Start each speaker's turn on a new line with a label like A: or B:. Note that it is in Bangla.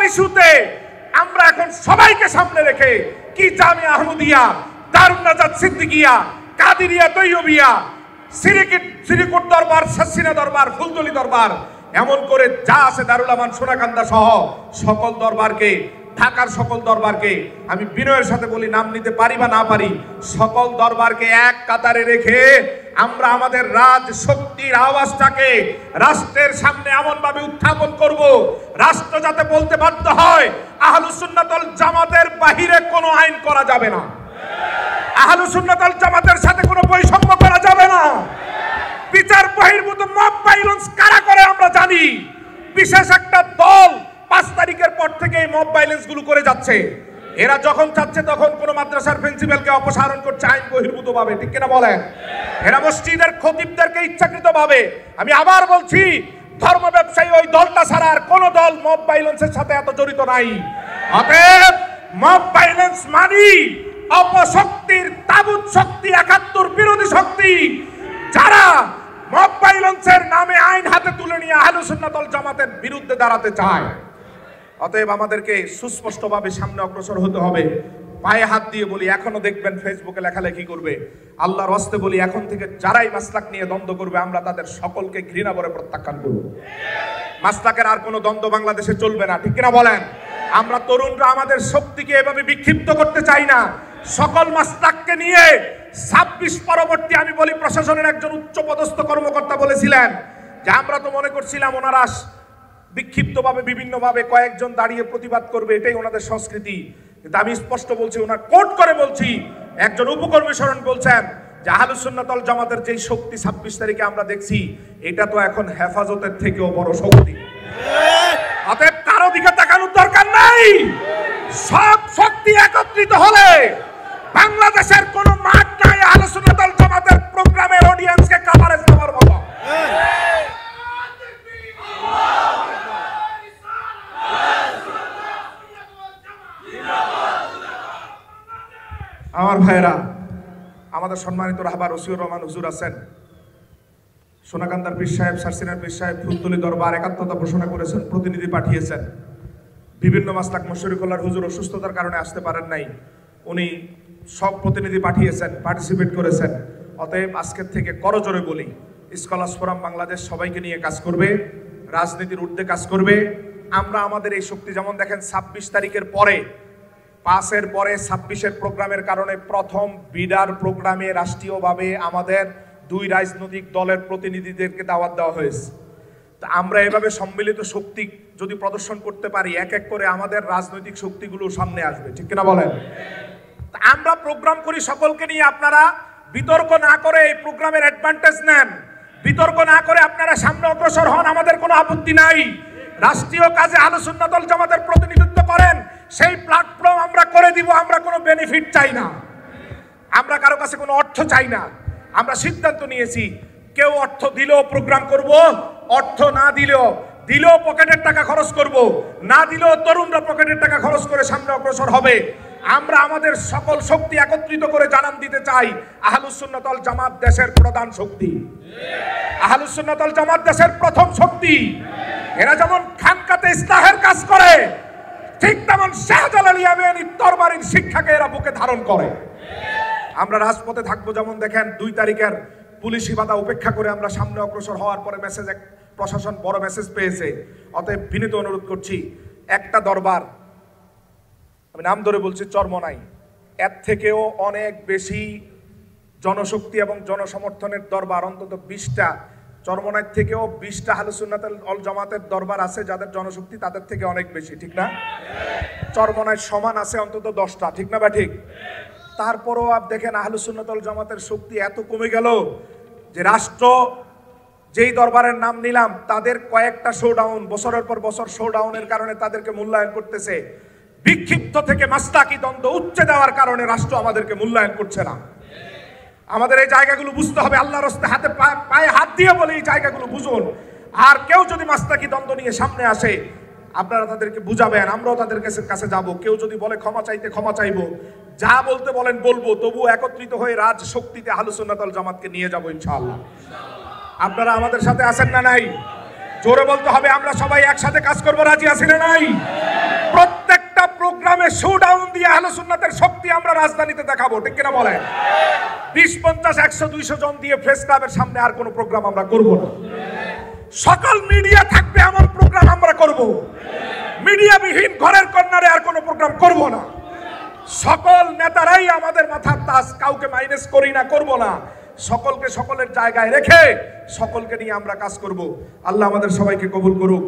A: ইস্যুতে আমরা এখন সবাইকে সামনে রেখে কি জামিয়া আহমদিয়া, দারুন নাজাত সিদ্দিকিয়া, কাদিরিয়া তৈয়বিয়া, সিরিকুট দরবার, সাসিনা দরবার, ফুলতলি দরবার, এমন করে যা আছে দারুল আমান সোনাকান্দা সহ সকল দরবারকে, ঢাকার সকল দরবারকে আমি বিনয়ের সাথে বলি, নাম নিতে পারি বা না পারি, সকল দরবারকে এক কাতারে রেখে আমরা আমাদের রাজ শক্তির আওয়াজটাকে রাষ্ট্রের সামনে এমন ভাবে উত্থাপন করব, রাষ্ট্র যাতে বলতে বাধ্য হয় আহলুস সুন্নাত ওয়াল জামাতের বাহিরে কোনো আইন করা যাবে না, আহলুস সুন্নাত ওয়াল জামাতের সাথে কোনো বৈষম্য করা যাবে না। বিচার বহির্ভূত মব ভায়োলেন্স কারা করে আমরা জানি। বিশেষ একটা দল 5 তারিখের পর থেকে এই মব ভায়োলেন্স গুলো করে যাচ্ছে। এরা যখন চাচ্ছে তখন কোন মাদ্রাসার প্রিন্সিপালকে অপসারণ করছে আইন বহির্ভূত ভাবে, ঠিক কিনা বলেন? এরা মসজিদের খতিবদেরকে ইচ্ছাকৃত ভাবে, আমি আবার বলছি, ধর্ম ব্যবসায়ী ওই দলটা ছাড়া আর কোন দল মব ভায়োলেন্সের সাথে এত জড়িত নাই। অতএব মব ভায়োলেন্স মানি অপশক্তির তাগুত শক্তি, 71 বিরোধী শক্তি, যারা মব ভায়োলেন্সের নামে আইন হাতে তুলে নিয়ে আহলুস সুন্নাত ওয়াল জামাতের বিরুদ্ধে দাঁড়াতে চায়। অতএব আমাদেরকে সুস্পষ্টভাবে সামনে অগ্রসর হতে হবে। পায়ে হাত দিয়ে বলি, এখনো দেখবেন ফেসবুকে লেখালেখি করবে, আল্লাহর ওয়াস্তে বলি, এখন থেকে যারাই মাসলাক নিয়ে দ্বন্দ্ব করবে আমরা তাদের সকলকে ঘৃণা করে প্রত্যাখ্যান করব। মাসলাকের আর কোনো দ্বন্দ্ব বাংলাদেশে চলবে না, ঠিক কিনা বলেন? আমরা তরুণরা আমাদের শক্তিকে এভাবে বিক্ষিপ্ত করতে চাই না। সকল মাসলাককে নিয়ে 26 পরবর্তী, আমি বলি, প্রশাসনের একজন উচ্চপদস্থ কর্মকর্তা বলেছিলেন যে আমরা তো মনে করছিলাম ওনারা বিক্ষিপ্তভাবে বিভিন্নভাবে কয়েকজন দাঁড়িয়ে প্রতিবাদ করবে, এটাই ওনাদের সংস্কৃতি। কিন্তু আমি স্পষ্ট বলছি, ওনার কোট করে বলছি, একজন উপকমিশনার বলছেন যে আহলুস সুন্নাত ওয়াল জামাতের যেই শক্তি 26 তারিখে আমরা দেখছি, এটা তো এখন হেফাজতের থেকেও বড় শক্তি। অতএব কারো দিকে তাকানোর দরকার নাই। সব শক্তি একত্রিত হলে বাংলাদেশের কোন মাঠ নাই আহলুস সুন্নাত ওয়াল জামাতের প্রোগ্রামের অডিয়েন্সকে কভারেজ দেওয়ার মতো। আমার ভাইরা, আমাদের সম্মানিত রাহবার ওসিউর রহমান হুজুর আছেন, সোনাকান্দার পীর সাহেব, সারসিনার পীর সাহেব, ফুলতলি দরবার একাত্মতা ঘোষণা করেছেন, প্রতিনিধি পাঠিয়েছেন। বিভিন্ন মাসলাক মশরিকুল্লাহর হুজুর অসুস্থতার কারণে আসতে পারেন নাই, উনি সব প্রতিনিধি পাঠিয়েছেন, পার্টিসিপেট করেছেন। অতএব আজকের থেকে করজোরে বলি, স্কলার্স ফোরাম বাংলাদেশ সবাইকে নিয়ে কাজ করবে, রাজনীতির ঊর্ধ্বে কাজ করবে। আমরা আমাদের এই শক্তি, যেমন দেখেন 26 তারিখের পরে, 5-এর পরে 26-এর প্রোগ্রামের কারণে প্রথম বিডার প্রোগ্রামে রাষ্ট্রীয়ভাবে আমাদের 2 রাজনৈতিক দলের প্রতিনিধিদেরকে দাওয়াত দেওয়া হয়েছে। তা আমরা এভাবে সম্মিলিত শক্তি যদি প্রদর্শন করতে পারি, এক এক করে আমাদের রাজনৈতিক শক্তিগুলো সামনে আসবে, ঠিক কিনা বলেন? আমরা প্রোগ্রাম করি সকলকে নিয়ে, আপনারা বিতর্ক না করে এই প্রোগ্রামের অ্যাডভান্টেজ নেন, বিতর্ক না করে আপনারা সামনে অগ্রসর হন, আমাদের কোনো আপত্তি নাই। রাষ্ট্রীয় কাজে আহলুস সুন্নাত ওয়াল জামাতের প্রতিনিধিত্ব করেন, সেই প্ল্যাটফর্ম আমরা করে দিব। আমরা কোনো বেনিফিট চাই না, আমরা কারো কাছে কোনো অর্থ চাই না। আমরা সিদ্ধান্ত নিয়েছি, কেউ অর্থ দিলেও প্রোগ্রাম করব, অর্থ না দিলেও পকেটের টাকা খরচ করব, না দিলেও তরুণরা পকেটের টাকা খরচ করে সামনে অগ্রসর হবে। আমরা আমাদের সকল শক্তি একত্রিত করে জানান দিতে চাই, আহলুস সুন্নাত ওয়াল জামাত দেশের প্রধান শক্তি, আহলুস সুন্নাত ওয়াল জামাত দেশের প্রথম শক্তি। এরা যেমন খানকাতে ইসলাহের কাজ করে, ঠিক তেমন শাহজালাল ইয়ামানির তরবারির শিক্ষাকে এরা বুকে ধারণ করে। আমরা রাজপথে থাকবো, যেমন দেখেন 2 তারিখের পুলিশি বাধা উপেক্ষা করে আমরা সামনে অগ্রসর হওয়ার পরে প্রশাসন বড় মেসেজ পেয়েছে। অতএব বিনীত অনুরোধ করছি, একটা দরবার, আমি নাম ধরে বলছি, চরমনাই, এর থেকেও অনেক বেশি জনশক্তি এবং জনসমর্থনের দরবার, অন্তত 20টা, চরমনাইর থেকেও 20টা আহলুস সুন্নাত ওয়াল জামাতের দরবার আছে যাদের জনশক্তি তাদের থেকে অনেক বেশি, ঠিক না? চরমনাইর সমান আছে অন্তত 10টা, ঠিক না বা ঠিক? তারপরও আপ দেখেন আহলুস সুন্নাত ওয়াল জামাতের শক্তি এত কমে গেল যে রাষ্ট্র যেই দরবারের নাম নিলাম তাদের কয়েকটা শোডাউন, বছরের পর বছর শোডাউনের কারণে তাদেরকে মূল্যায়ন করতেছে। বিক্ষিপ্ত থেকে মাসলাকি দ্বন্দ্ব উচ্চে দেওয়ার কারণে রাষ্ট্র আমাদেরকে মূল্যায়ন করছে না। আমাদের এই জায়গাগুলো বুঝতে হবে, আল্লাহর রাস্তে হাতে পায়ে হাত দিয়ে বলে এই জায়গাগুলো বুঝুন। আর কেউ যদি মাসলাকি দ্বন্দ্ব নিয়ে সামনে আসে, আপনারা তাদেরকে বুঝাবেন, আমরাও তাদের কাছে যাব। কেউ যদি বলে ক্ষমা চাইতে ক্ষমা চাইবো, যা বলতে বলেন বলবো, তবু একত্রিত হয়ে রাজ শক্তিতে আহলুস সুন্নাত ওয়াল জামাতকে নিয়ে যাব ইনশাআল্লাহ। আপনারা আমাদের সাথে আছেন না নাই? জোরে বলতে হবে, আমরা সবাই একসাথে কাজ করবো, রাজি আছি না নাই? প্রত্যেকটা প্রোগ্রামে শোডাউন দিয়ে আহলে সুন্নাতের শক্তি আমরা রাজধানীতে দেখাবো, ঠিক কিনা বলেন? 20, 50, 100, 200 জন দিয়ে প্রেস ক্লাবের সামনে আর কোনো প্রোগ্রাম আমরা করব না। সকল মিডিয়া থাকবে এমন প্রোগ্রাম আমরা করব। মিডিয়াবিহীন ঘরের কর্নারে আর কোনো প্রোগ্রাম করব না। সকল নেতারাই আমাদের মাথার তাজ, কাউকে মাইনাস করি না, করব না। সকলকে সকলের জায়গায় রেখে সকলকে নিয়ে আমরা কাজ করব। আল্লাহ আমাদের সবাইকে কবুল করুক।